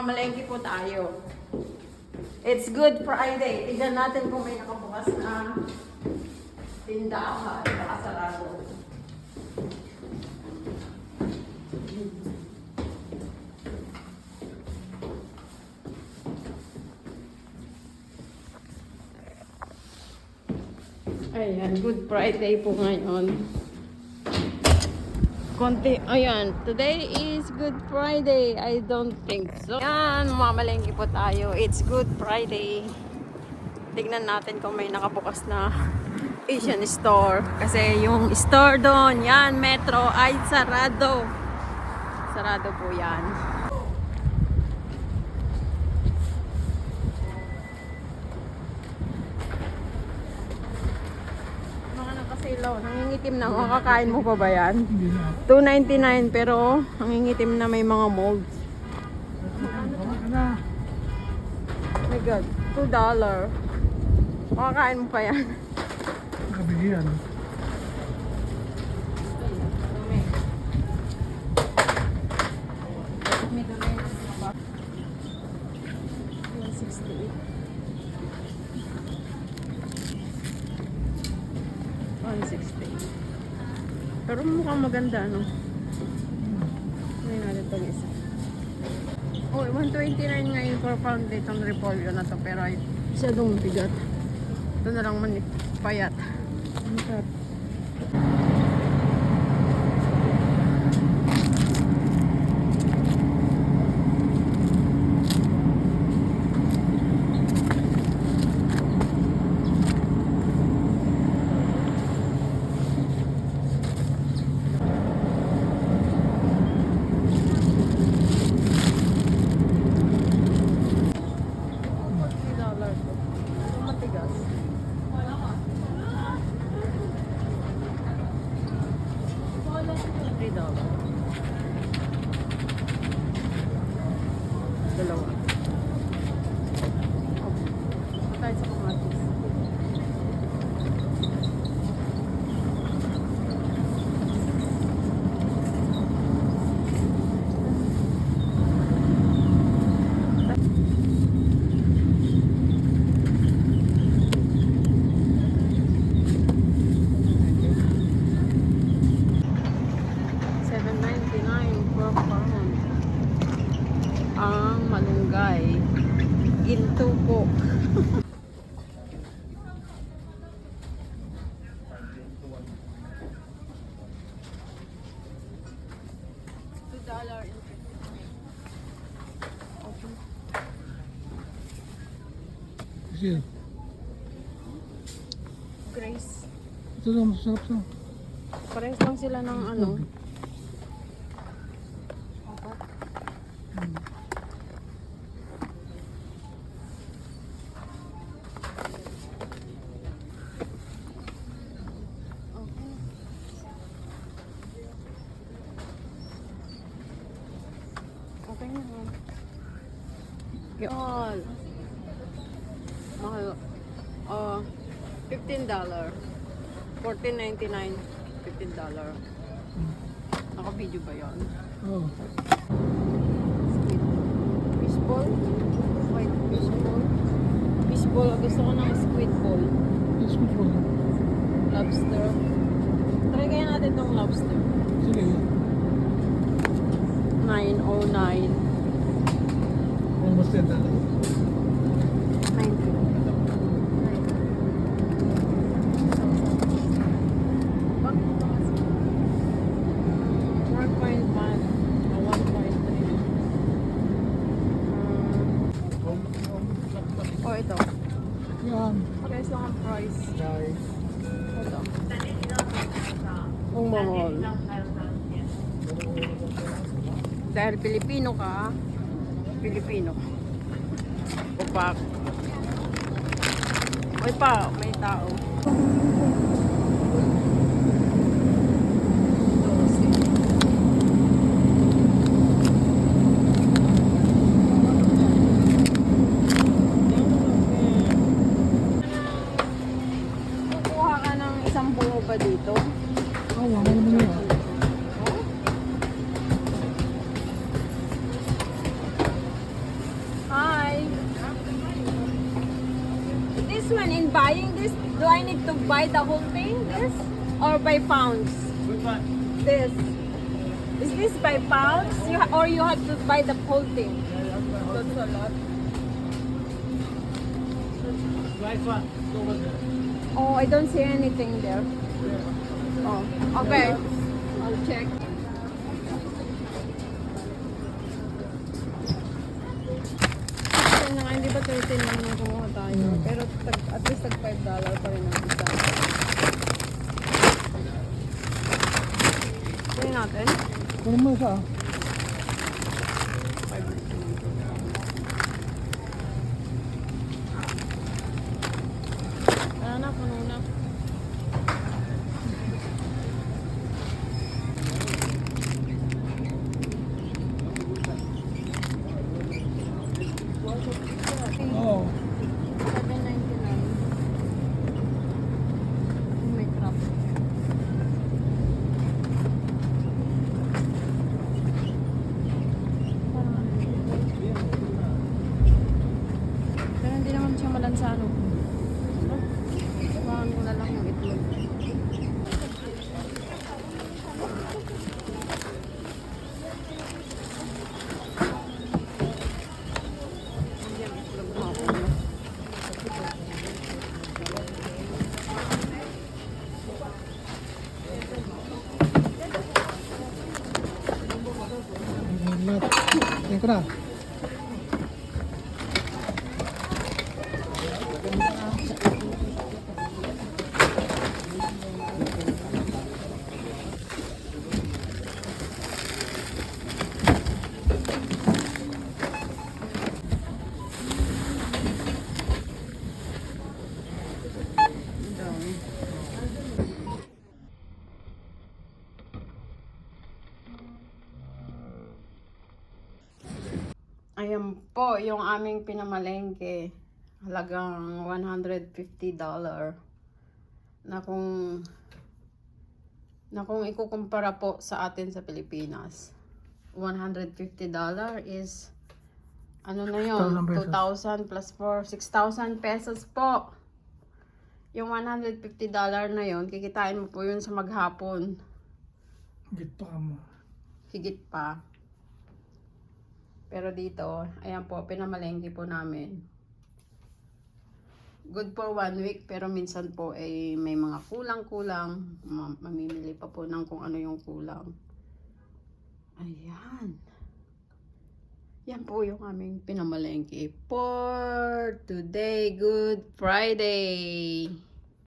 mamalengke po tayo. It's Good Friday. Tignan natin kung may nakabukas na tindahan. Nakasarado. Ayan, Good Friday po ngayon. Konti, ayan, today is Good Friday. I don't think so. Ayan, mamalengke po tayo. It's Good Friday. Tignan natin kung may nakabukas na Asian store. Kasi yung store doon, yan, Metro, ay sarado. Sarado po yan. Nangingitim na. Makakain mo pa ba yan? $2.99 pero nangingitim na, may mga molds. Oh my God, $2. Makakain mo pa yan? Kabigyan. Pero mukhang maganda, no? Ngayon natin itong isa. Oh, $129 ngayon per pound ditong repolyo na to. Pero ay masyadong bigat. Ito na lang man payat. Ang sarap. Dalawa. Tayo sa kamatis. Ang malunggay ginto po. $2 okay. Kasi Grace. ito lang masarap sa. Parehas lang sila ng ano. Okay na. Yun. Mahal. $15. $14.99. $15. Naka-video ba yun? Oo. Squid. Fishball? White fishball? Fishball. Gusto ko ng squid ball. Yes, good for you. Lobster. Try kaya natin tong lobster. Sige. $9.09. Almost $10. Oh, ito. Yan. Parehas lang ang price. Guys. Ito. Ang mahal. Dahil Pilipino ka, Pilipino. Upak. Uy pa, may tao. Kukuha ka ng isang bungo pa dito. Oh, wala naman yan. one, in buying this, do I need to buy the whole thing, this? Or by pounds? Which one? This. Is this by pounds? Or you have to buy the whole thing? That's a lot. White one. Go over there. Oh, I don't see anything there. Yeah. Oh, okay. I'll check. Kasi na nga, hindi ba 13 lang nung kumuha tayo? Pero at least tag $5 pa rin ang isa. Tingnan natin. Kunin mo isa. Wala na, puno na. Oo. $7.99. May crap. Pero hindi naman siya malansano. Sabahan mo na lang yung itlog. Ayan, itlog mo ako. Yan ko na. Ayan po yung aming pinamalengke. Halagang $150 na kung ikukumpara po sa atin sa Pilipinas. $150 is ano na yun? 2,000 plus 4, 6,000 pesos po. Yung $150 na yun, kikitain mo po yun sa maghapon. Higit pa mo. Higit pa. Pero dito, ayan po, pinamalengke po namin. Good for 1 week, pero minsan po ay may mga kulang-kulang. Mamimili pa po ng kung ano yung kulang. Ayan. Yan po yung aming pinamalengke for today, Good Friday.